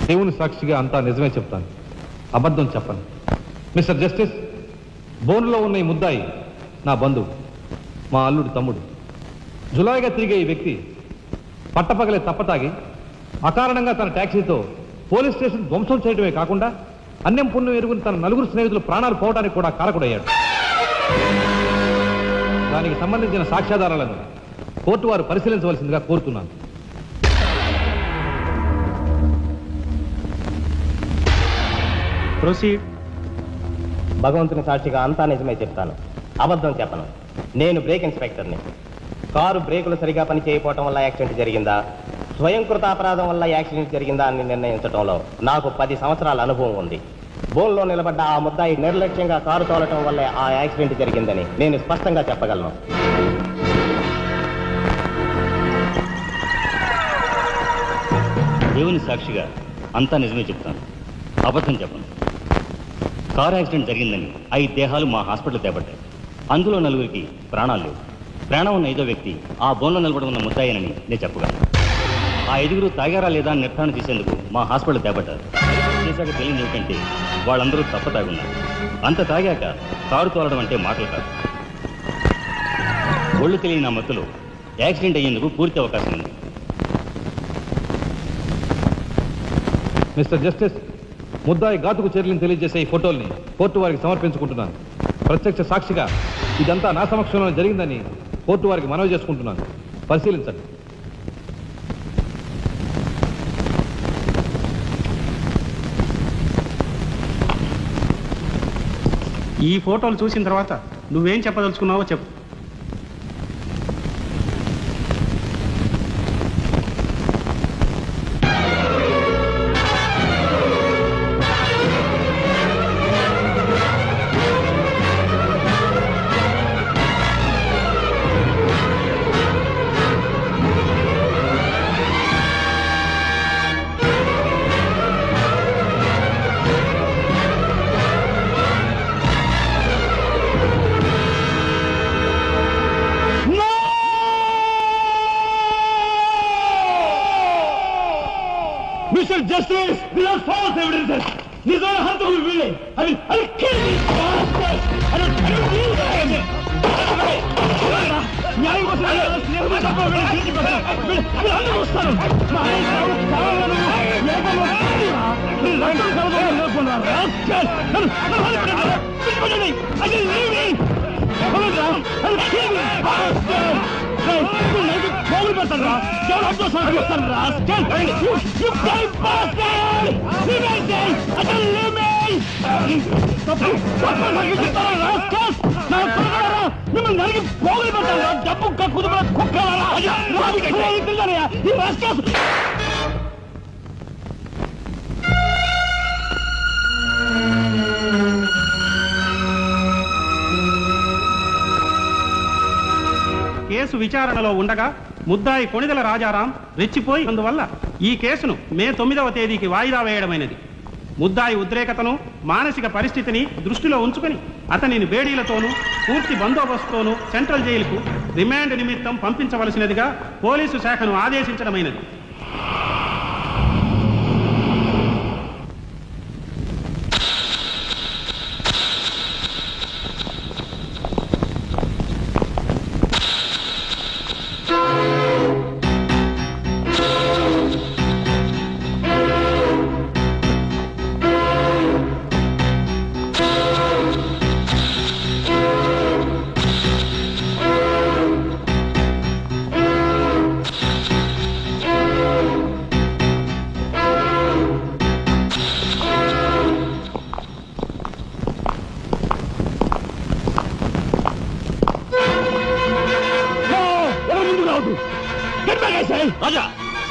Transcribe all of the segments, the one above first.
దేవుని సాక్షిగా అంతా నిజమే చెప్తాను, అబద్ధం చెప్పను. మిస్టర్ జస్టిస్, బోన్లో ఉన్న ఈ ముద్దాయి నా బంధువు, మా అల్లుడు తమ్ముడు. జులాయిగా తిరిగే ఈ వ్యక్తి పట్టపగలే తప్పతాగి అకారణంగా తన ట్యాక్సీతో పోలీస్ స్టేషన్ ధ్వంసం చేయడమే కాకుండా అన్యం పుణ్యం ఎరుగుని తన నలుగురు స్నేహితులు ప్రాణాలు పోవడానికి కూడా కారకుడయ్యాడు. దానికి సంబంధించిన సాక్ష్యాధారాలను కోర్టు వారు పరిశీలించవలసిందిగా కోరుతున్నాను. ప్రొసీడ్. భగవంతుని సాక్షిగా అంతా నిజమే చెప్తాను, అబద్ధం చెప్పను. నేను బ్రేక్ ఇన్స్పెక్టర్ని. కారు బ్రేకులు సరిగా పని చేయకపోవటం వల్ల యాక్సిడెంట్ జరిగిందా, స్వయంకృత అపరాధం వల్ల యాక్సిడెంట్ జరిగిందా అని నిర్ణయించడంలో నాకు 10 సంవత్సరాల అనుభవం ఉంది. బోన్లో నిలబడ్డ ఆ ముద్దాయి నిర్లక్ష్యంగా కారు తోలటం వల్లే ఆ యాక్సిడెంట్ జరిగిందని నేను స్పష్టంగా చెప్పగలను. దేవుని సాక్షిగా అంతా నిజమే చెప్తాను, అబద్ధం చెప్పను. కారు యాక్సిడెంట్ జరిగిందని 5 దేహాలు మా హాస్పిటల్ తేబడ్డాయి. అందులో 4గురికి ప్రాణాలు లేవు. ప్రాణం ఉన్న 5వ వ్యక్తి ఆ బోన్లో నిలబడి ఉన్న ముద్దాయనని నేను చెప్పగలను. ఆ 5గురు తాగారా లేదా నిర్ధారణ చేసేందుకు మా హాస్పిటల్ తేబడ్డారు. చేశాక తెలియదు ఏమిటంటే వాళ్ళందరూ తప్ప తాగున్నారు. అంత తాగాక కారు తోలడం అంటే మాటలు కాదు. ఒళ్ళు తెలియని ఆ మత్తులో యాక్సిడెంట్ అయ్యేందుకు పూర్తి అవకాశం ఉంది. మిస్టర్ జస్టిస్, ముద్దాయి ఘాతుకు చర్యలను తెలియజేసే ఈ ఫోటోల్ని కోర్టు వారికి సమర్పించుకుంటున్నాను. ప్రత్యక్ష సాక్షిగా ఇదంతా నా సమక్షంలో జరిగిందని కోర్టు వారికి మనవి చేసుకుంటున్నాను. పరిశీలించండి. ఈ ఫోటోలు చూసిన తర్వాత నువ్వేం చెప్పదలుచుకున్నావో చెప్పు. Mr. Justice, these are false evidences. These are harmful willing. I'll kill these bastards. I don't believe that. న్యాయం కోసం మిమ్మల్ని నరికి పోగులు పెట్టారా? డబ్బు కుదుపుల కుక్కలారా? కేసు విచారణలో ఉండగా ముద్దాయి కొణిదెల రాజారాం రెచ్చిపోయి అందువల్ల ఈ కేసును మే 9వ తేదీకి వాయిదా వేయడమైనది. ముద్దాయి ఉద్రేకతను, మానసిక పరిస్థితిని దృష్టిలో ఉంచుకొని అతనిని బేడీలతోనూ పూర్తి బందోబస్తుతోనూ సెంట్రల్ జైలుకు రిమాండ్ నిమిత్తం పంపించవలసినదిగా పోలీసు శాఖను ఆదేశించడమైనది.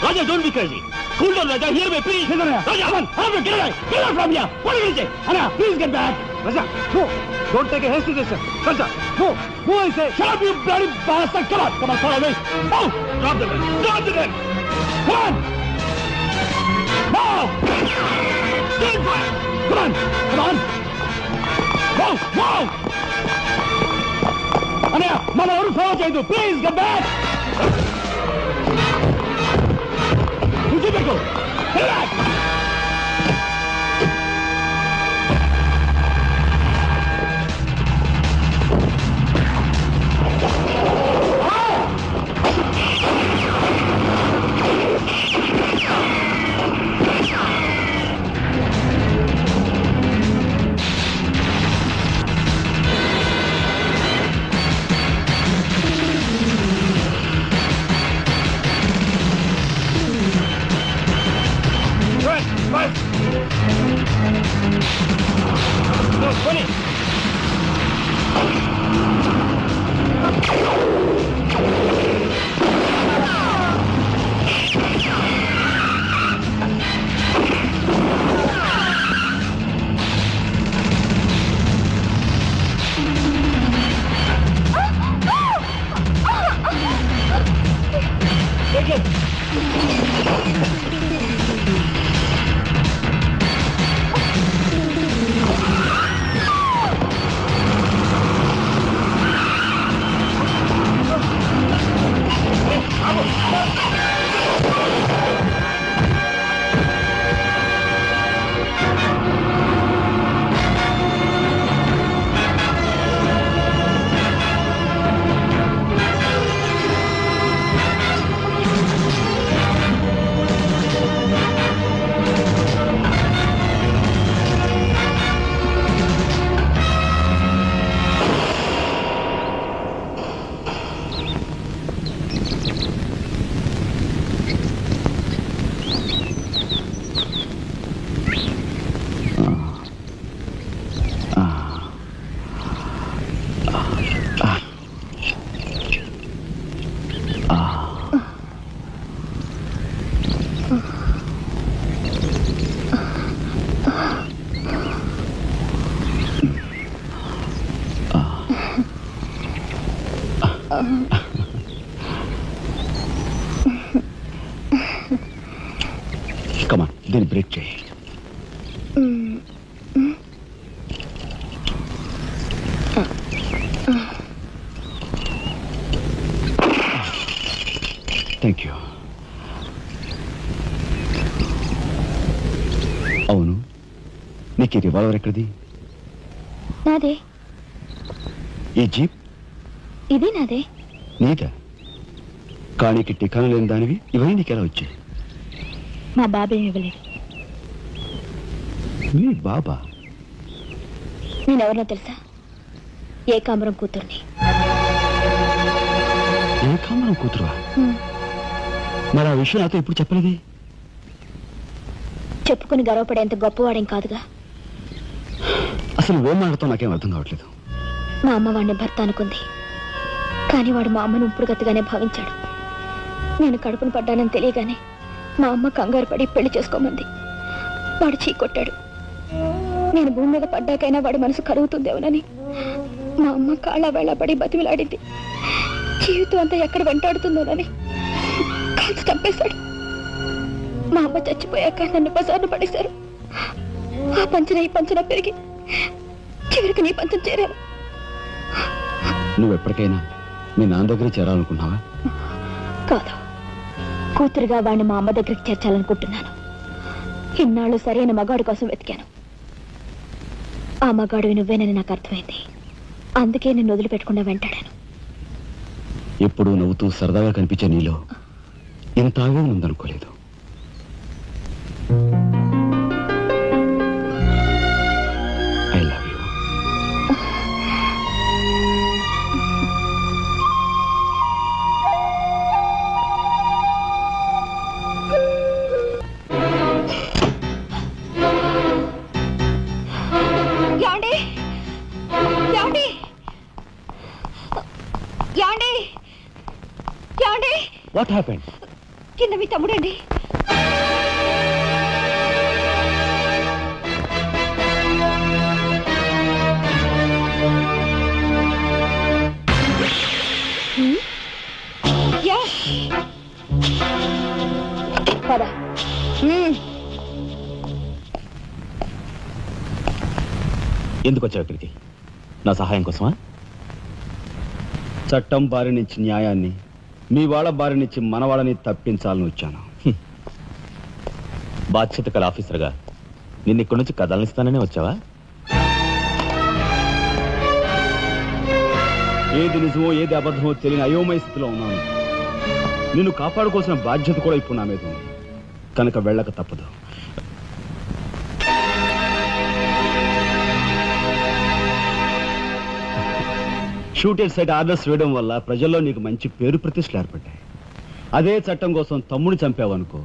Raja, don't be crazy. Cool down, Raja. Hear me, please. Raja, come on. Get away. Get out from here. What did you say? Anna, please get back. Raja, no. Don't take a hasty decision. Raja, no. No, I say. Shut up, you bloody bastard. Come on. Come on, follow me. Oh! Drop the gun. Drop the gun. Come on. Now! Stand fire. Come on. Come on. Whoa! Whoa! చేయదు. Please come back. ముద్దు పెట్టు. Come on, then break చేయి. Thank you. అవును, నీకు ఈ revolver ఎక్కడిది? నాదే. ఈ జీప్? ఇది నాదే. నీదా? కానీకి టికాను లేని దానివి ఇవన్నీ నీకెలా వచ్చాయి? మా బాబేం ఇవ్వలేదు. మీ బాబా? నేనెవరినో తెలుసా? ఏకాంబరం కూతుర్ని. ఏకాంబరం కూతురువా? మరి ఆ విషయం నాతో ఎప్పుడు చెప్పలేదే? చెప్పుకుని గర్వపడేంత గొప్పవాడేం కాదుగా. అసలు ఏం మాట్లాడుతావు నాకేం అర్థం కావట్లేదు. మా అమ్మ వాడిని భర్త అనుకుంది, కానీ వాడు మా అమ్మను ఉంపుడుగతిగానే భావించాడు. నేను కడుపును పడ్డానని తెలియగానే మా అమ్మ కంగారు పడి పెళ్లి చేసుకోమంది. వాడు చీకొట్టాడు. నేను భూమి మీద పడ్డాకైనా వాడి మనసు కరుగుతుందేమోనని మా అమ్మ కాళ్ళ వేళ పడి బతిమిలాడింది. జీవితం అంతా ఎక్కడ వెంటాడుతుందోనని కాల్చి చంపేశాడు. మా అమ్మ చచ్చిపోయాక నన్ను బజార్ను పడేశారు. ఆ పంచన ఈ పంచన పెరిగి చివరికి నీ పంచం చేరాను. నువ్వు ఎప్పటికైనా మీ నాన్న దగ్గర చేరాలనుకున్నావా? కాదు, కూతురుగా వాడిని మా అమ్మ దగ్గరికి చేర్చాలనుకుంటున్నాను. ఇన్నాళ్ళు సరైన మగాడు కోసం వెతికాను. ఆ మగాడు నువ్వేనని నాకు అర్థమైంది. అందుకే నేను వదిలిపెట్టకుండా వెంటాడాను. ఎప్పుడూ నవ్వుతూ సరదాగా కనిపించే నీలో ఇంత ఆవేదన ఉందనుకోలేదు. I love you. What happened? కింద మీ తమ్ముడండి. పద. ఎందుకు వచ్చావు ఇక్కడికి? నా సహాయం కోసమా? చట్టం బారి నుంచి న్యాయాన్ని, మీ వాళ్ళ బారి నుంచి మన వాళ్ళని తప్పించాలని వచ్చాను. బాధ్యత కల ఆఫీసర్గా నిన్ను ఇక్కడి నుంచి కదలనిస్తాననే వచ్చావా? ఏది నిజమో ఏది అబద్ధమో తెలియని అయోమయ స్థితిలో ఉన్నాను. నిన్ను కాపాడుకోవాల్సిన బాధ్యత కూడా ఇప్పుడు నా మీద ఉంది. కనుక వెళ్ళక తప్పదు. షూటెడ్ సైడ్ ఆర్డర్స్ వేయడం వల్ల ప్రజల్లో నీకు మంచి పేరు ప్రతిష్టలు ఏర్పడ్డాయి. అదే చట్టం కోసం తమ్ముడిని చంపావనుకో,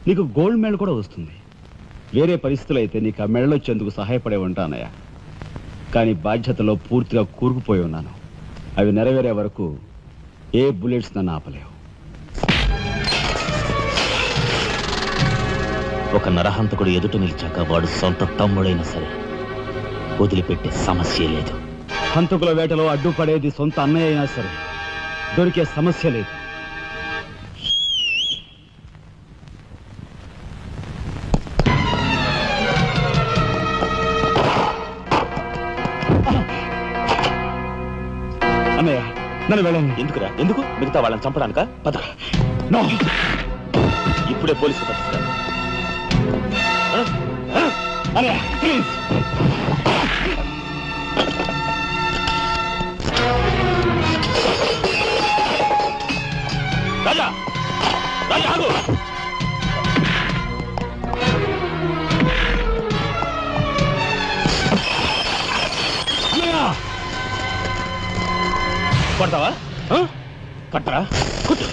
నీకు గోల్డ్ మెడల్ కూడా వస్తుంది. వేరే పరిస్థితులు అయితే నీకు ఆ మెడల్ వచ్చేందుకు సహాయపడే ఉంటానయ్యా. కానీ బాధ్యతలో పూర్తిగా కూరుకుపోయి ఉన్నాను. అవి నెరవేరే వరకు ఏ బుల్లెట్స్ నన్ను ఆపలేవు. ఒక నరహంతకుడు ఎదుట నిలిచాక వాడు సొంత తమ్ముడైనా సరే వదిలిపెట్టే సమస్య లేదు. హంతకుల వేటలో అడ్డుపడేది సొంత అన్నయ్య అయినా సరే దొరికే సమస్య లేదు. అన్నయ్య నన్ను వెళ్ళండి. ఎందుకురా? ఎందుకు? మిగతా వాళ్ళని చంపడానికా? పద. నో, ఇప్పుడే పోలీసులు పట్టిస్తా. అన్నయ్య ప్లీజ్. రాజా, రాజా ఆగు. కొడతావా? కొట్టరా? కొట్టు,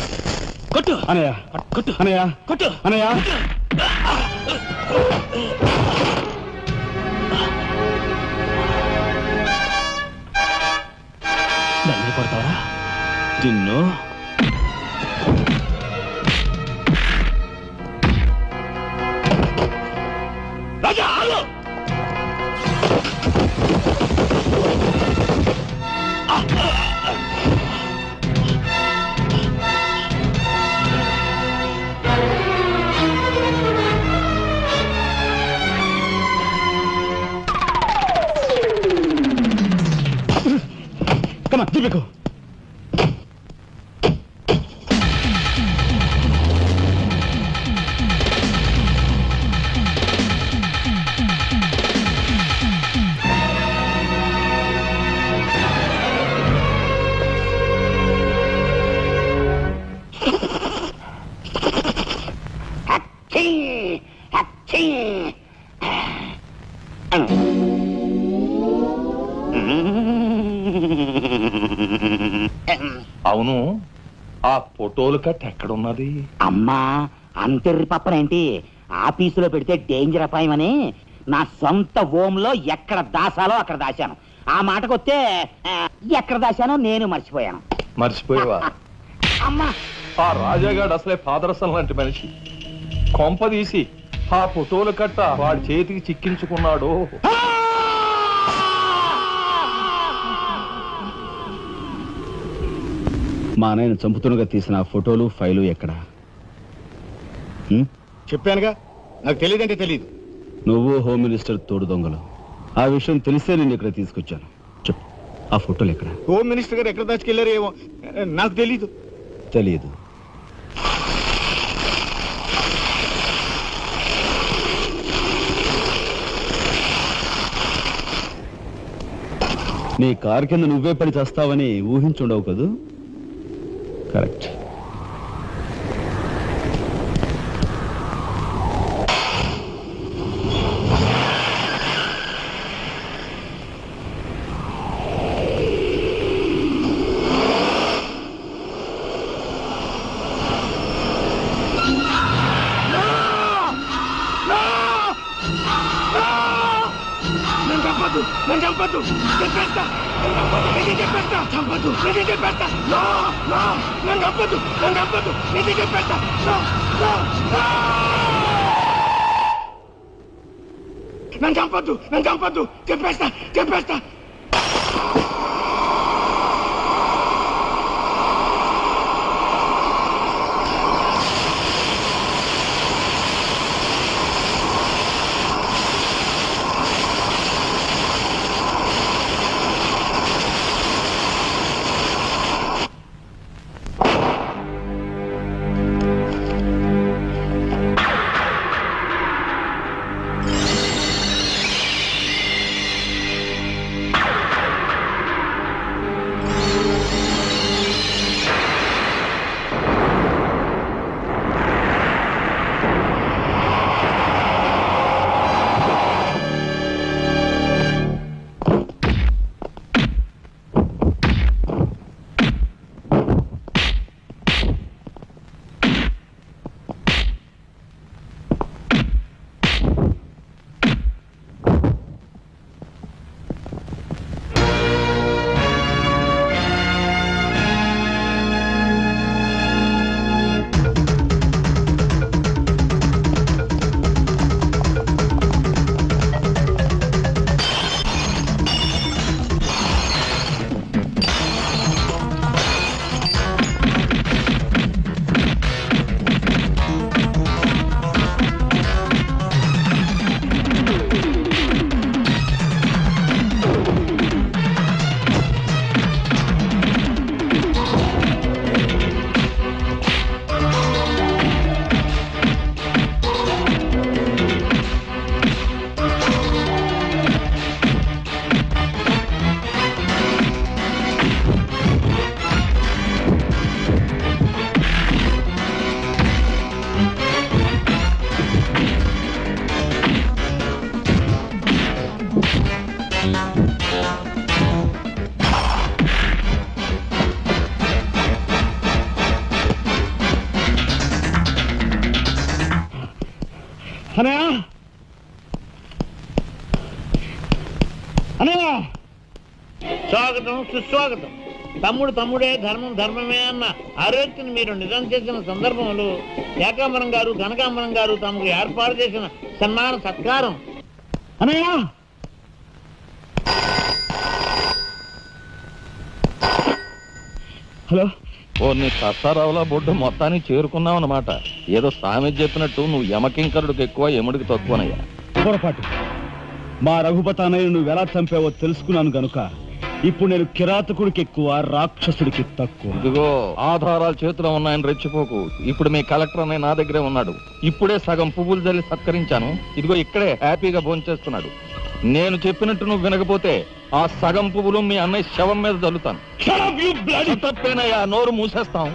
కొట్టు అన్నయ్య, కొట్టు, అన్నయ్య, కొట్టు, అన్నయ్య. నన్ను కొడతావరా? నిన్ను రాజా ఆగు. Come on, Jimiko. అవును, ఆ ఫోటోలు కట్ ఎక్కడున్నది? అమ్మా, అంతెర్రి పప్పనేంటి? ఆఫీసులో పెడితే డేంజర్ అపాయమని నా సొంత హోంలో ఎక్కడ దాసాలో అక్కడ దాశాను. ఆ మాటకొస్తే ఎక్కడ దాశానో నేను మర్చిపోయాను. మర్చిపోయావా? అమ్మా, ఆ రాజాగాడు అసలే పాదరసం లాంటి మనిషి. కొంపదీసి ఆ ఫోటోలు కట్ట వాడి చేతికి చిక్కించుకున్నాడు. మా అన్నయ్యను చంపుతున్నగా తీసిన ఫోటోలు ఫైలు ఎక్కడ? చెప్పానుగా, నాకు తెలియదంటే తెలియదు. నువ్వు హోమ్ మినిస్టర్ తోడు దొంగలు. ఆ విషయం తెలిసే నేను ఇక్కడ తీసుకొచ్చాను. చెప్పు, ఆ ఫోటోలు ఎక్కడ? హోమ్ మినిస్టర్ గారు ఎక్కడ దాచుకెళ్లారో ఏమో, నాకు తెలీదు. తెలియదు. నీ కారు కింద నువ్వే పని చేస్తావని ఊహించుండవు కదూ? కరెక్ట్. నన్ను చంపద్దు, చెప్పేస్తా. నిజం చెప్పేస్తా. చంపద్దు, నిజం చెప్పేస్తా. నన్ను చంపద్దు, నన్ను చంపద్దు, నిజం చెప్పేస్తా. నన్ను చంపద్దు, నన్ను చంపద్దు, చెప్పేస్తా, చెప్పేస్తా. అనయ్య అనయ్య స్వాగతం సుస్వాగతం. తమ్ముడు తమ్ముడే, ధర్మం ధర్మమే అన్న ఆరోగ్యం మీరు నిజం చేసిన సందర్భంలో ఏకాంబరం గారు కనకాంబరం గారు తమకు ఏర్పాటు చేసిన సన్మాన సత్కారం. అనయ్య హలో. ఓ నీ కసారావులా బొడ్డు మొత్తానికి చేరుకున్నావు అన్నమాట. ఏదో సామెత చెప్పినట్టు నువ్వు యమకింకరుడికి ఎక్కువ యముడికి తక్కువనయ్యా. పొరపాటు. మా రఘుపతి అన్నయ్య నువ్వు ఎలా చంపావో తెలుసుకున్నాను గనుక ఇప్పుడు నేను కిరాతకుడికి ఎక్కువ, రాక్షసుడికి తక్కువ. ఇదిగో ఆధారాలు చేతిలో ఉన్నాయని రెచ్చిపోకు. ఇప్పుడు మీ కలెక్టర్ అన్నయ్య నా దగ్గరే ఉన్నాడు. ఇప్పుడే సగం పువ్వులు జల్లి సత్కరించాను. ఇదిగో ఇక్కడే హ్యాపీగా భోంచేస్తున్నాడు. నేను చెప్పినట్టు నువ్వు వినకపోతే ఆ సగం పువ్వులు మీ అన్నయ్య శవం మీద జల్లుతాను. తప్పేనయ్యా, నోరు మూసేస్తాం.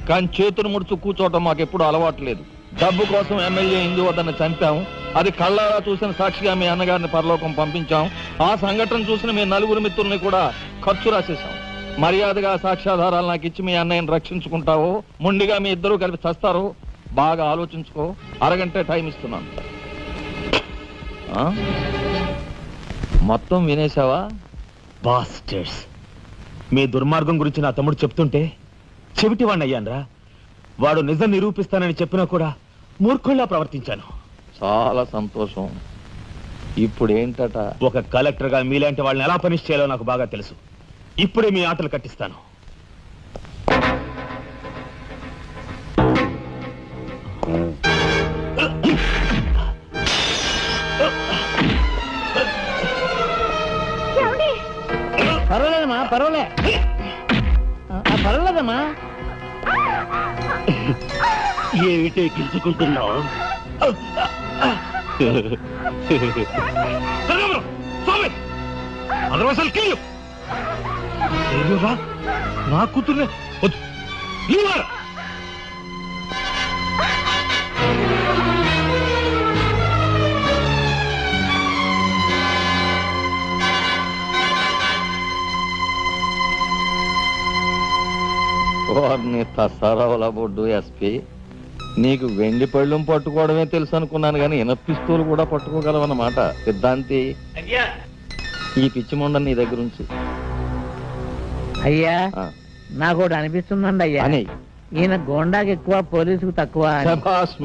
కానీ చేతులు ముడుచు కూర్చోవటం మాకెప్పుడు అలవాటు లేదు. డబ్బు కోసం ఎమ్మెల్యే ఇందువద్దన్న చంపాం. అది కళ్ళారా చూసిన సాక్షిగా మీ అన్నగారిని పరలోకం పంపించాం. ఆ సంఘటన చూసిన మీ నలుగురు మిత్రుల్ని కూడా ఖర్చు రాసేశాం. మర్యాదగా సాక్ష్యాధారాలు నాకు ఇచ్చి మీ అన్నయ్యని రక్షించుకుంటావో మొండిగా మీ ఇద్దరూ కలిపి చస్తారో బాగా ఆలోచించుకో. అరగంట టైం ఇస్తున్నాను. మొత్తం వినేశావా? బాస్టర్స్, మీ దుర్మార్గం గురించి నా తమ్ముడు చెప్తుంటే చెవిటి వాడిని అయ్యాన్రా. వాడు నిజం నిరూపిస్తానని చెప్పినా కూడా మూర్ఖుల్లా ప్రవర్తించాను. చాలా సంతోషం. ఇప్పుడు ఏంటట? ఒక కలెక్టర్ గా మీలాంటి వాళ్ళని ఎలా పనిష్ చేయాలో నాకు బాగా తెలుసు. ఇప్పుడే మీ ఆటలు కట్టిస్తాను. పర్వాలేదమ్మా, పర్వాలేదమ్మా. ఏమిటే గిల్చుకుంటున్నావు? నా కూతుర్నే వారిని తసారావుల బొడ్డు ఎస్పీ, నీకు వెండి పళ్ళం పట్టుకోవడమే తెలుసు అనుకున్నాను కానీ ఇనపిస్తూలు కూడా పట్టుకోగలవన్నమాట. సిద్ధాంతి, ఈ పిచ్చి మొండ నీ దగ్గర నుంచి. అయ్యా నాకు ఒకటి అనిపిస్తుందండి అయ్యా, ఈయన గోండాకి ఎక్కువ, పోలీసుకు తక్కువ.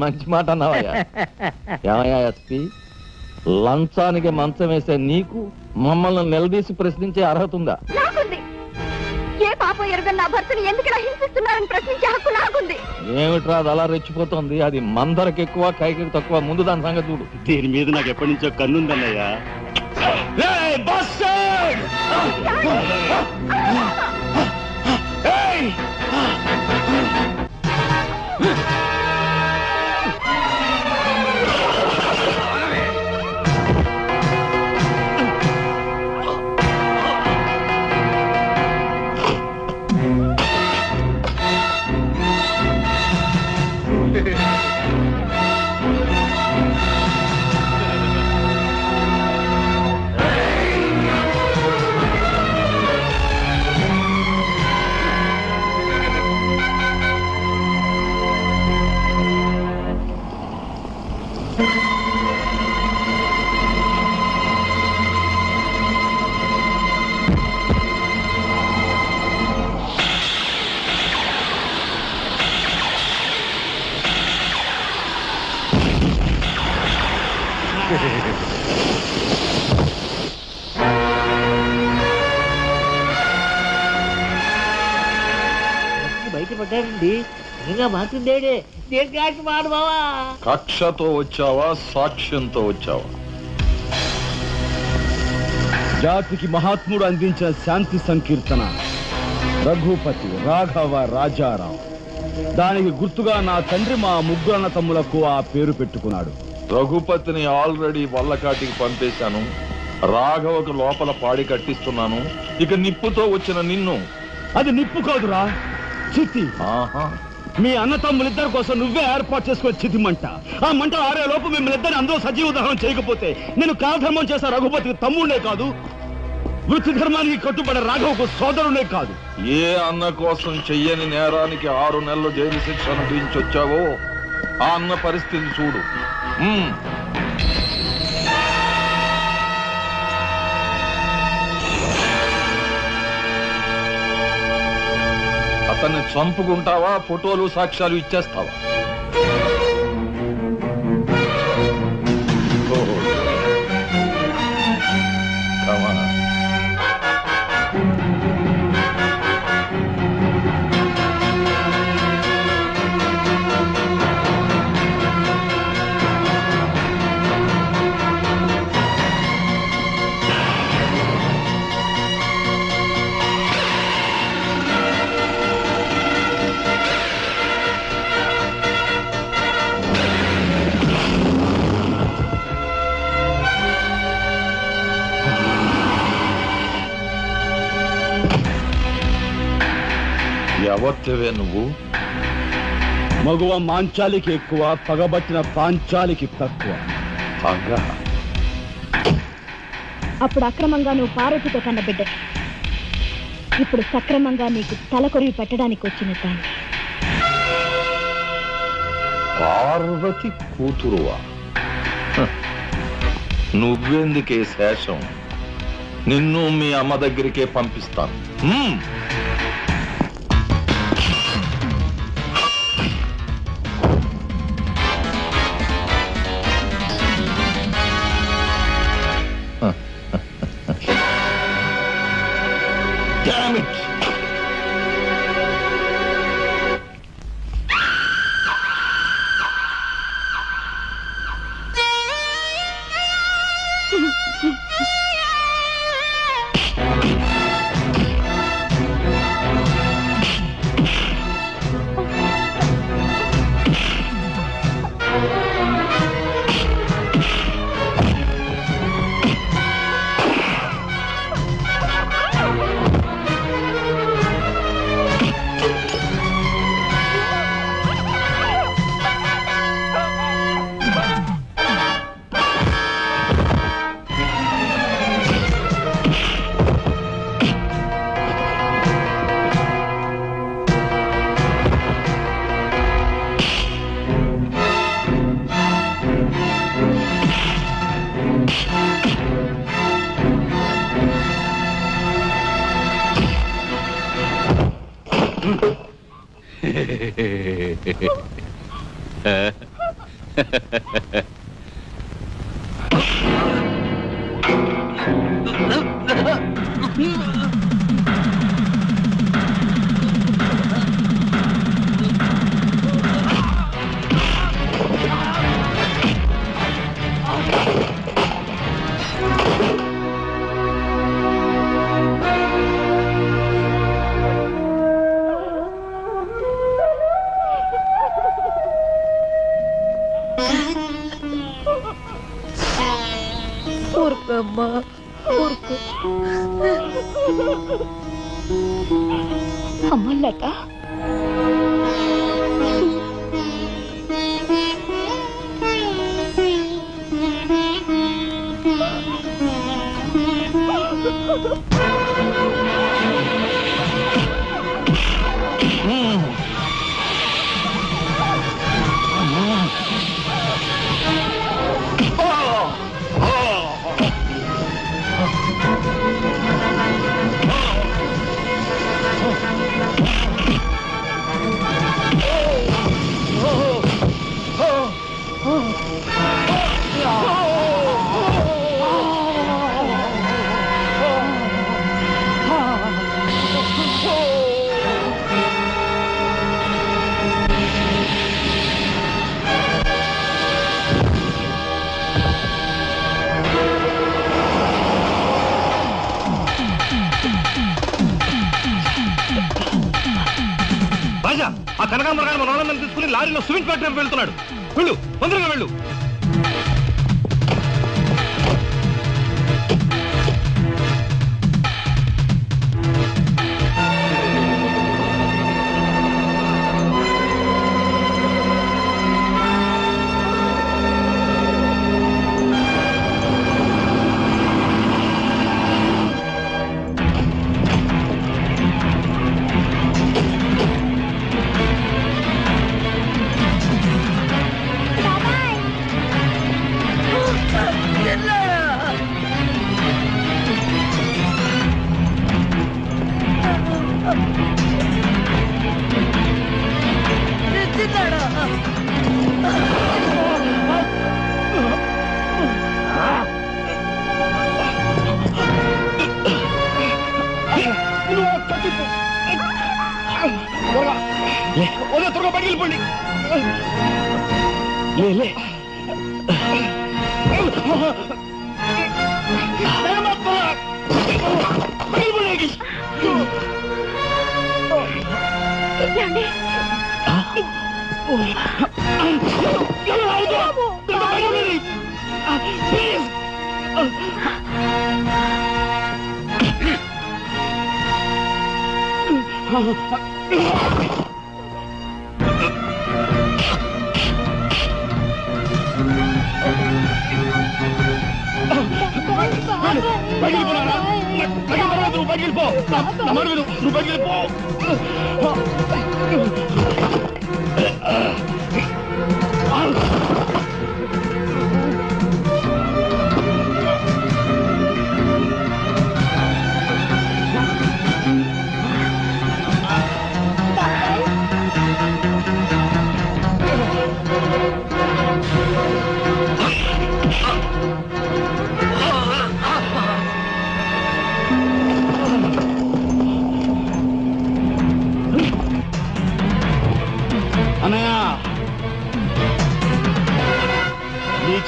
మంచి మాట అన్నావయ్యా. ఏమయ్యా ఎస్పీ, లంచానికి మంచం వేసే నీకు మమ్మల్ని నిలదీసి ప్రశ్నించే అర్హత ఉందా? ఏ పాపం ఎరుగని నా భర్తని ఎందుకు ఇలా హింసిస్తున్నారని ప్రశ్నించే హక్కు నాకుంది. ఏమిట్రా అది అలా రెచ్చిపోతుంది? అది మందరికి ఎక్కువ, కైకి తక్కువ. ముందు దాని సంగతి చూడు. దీని మీద నాకు ఎప్పటి నుంచో కన్నుందన్నయ్యా. బయటపడ్డాడండి. ఇంకా మాత్రుండేడే. మాట బావా, కక్షతో వచ్చావా, సాక్ష్యంతో వచ్చావా? జాతికి మహాత్ముడు అందించిన శాంతి సంకీర్తన రఘుపతి రాఘవ రాజారావు. దానికి గుర్తుగా నా తండ్రి మా ముగ్గురు అన్న తమ్ములకు ఆ పేరు పెట్టుకున్నాడు. రఘుపతిని ఆల్రెడీ వల్లకాటికి పంపేశాను. రాఘవకు లోపల పాడి కట్టిస్తున్నాను. ఇక నిప్పుతో వచ్చిన నిన్ను. అది నిప్పు కాదురా, చితి. మీ అన్న తమ్ములిద్దరి కోసం నువ్వే ఏర్పాటు చేసుకునే చితి మంట. ఆ మంట ఆరే లోపు మిమ్మల్ని ఇద్దరిని అందరూ సజీవ దహనం చేయకపోతే నేను కాలధర్మం చేసే రఘుపతికి తమ్ముడే కాదు, వృత్తి ధర్మానికి కట్టుబడే రాఘవకు సోదరుడే కాదు. ఏ అన్న కోసం చెయ్యని నేరానికి 6 నెలలు జైలు శిక్ష అనుభవించొచ్చావో ఆ అన్న పరిస్థితి చూడు. అతన్ని చంపుకుంటావా, ఫోటోలు సాక్ష్యాలు ఇచ్చేస్తావా? ఎవరివే నువ్వు? మగువ మాంచాలికి ఎక్కువ, పగబట్టిన పాంచాలికి తక్కువ. అప్పుడు అక్రమంగా నువ్వు పార్వతితో కన్న బిడ్డ, ఇప్పుడు సక్రమంగా నీకు తలకొరివి పెట్టడానికి వచ్చిన దాన్ని. పార్వతి కూతురువా? నువ్వెందుకే శేషం? నిన్ను మీ అమ్మ దగ్గరికే పంపిస్తాను. Damn it! అమ్మలట ఆ కనకాంబరగాడు మన వాళ్ళని తీసుకుని లారీలో సిమెంట్ ఫ్యాక్టరీ వెళ్తున్నాడు. వెళ్ళు, తొందరగా వెళ్ళు. త్వరగా బయటికి వెళ్ళిపోండి.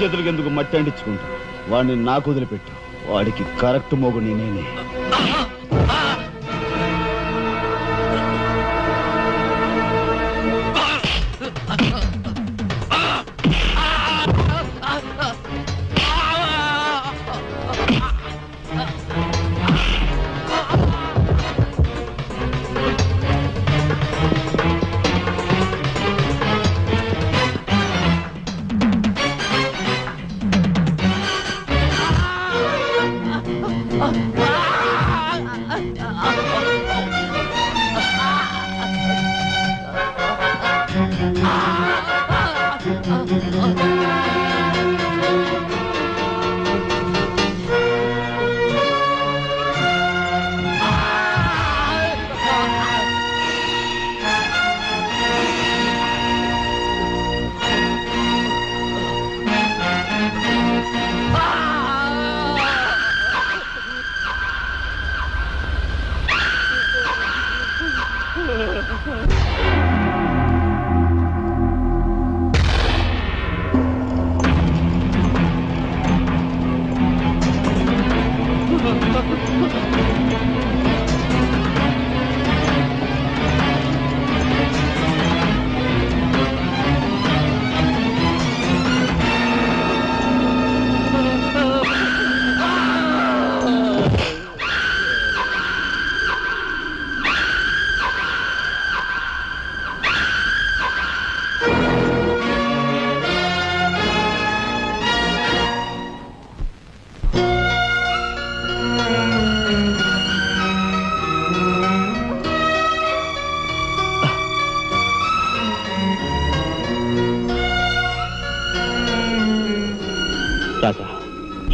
చేతులకి ఎందుకు మట్టి అంటించుకుంటా? వాడిని నాకు వదిలిపెట్టు. వాడికి కరెక్ట్ మోగుని నేనే.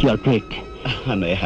You're great. అన్నయ్య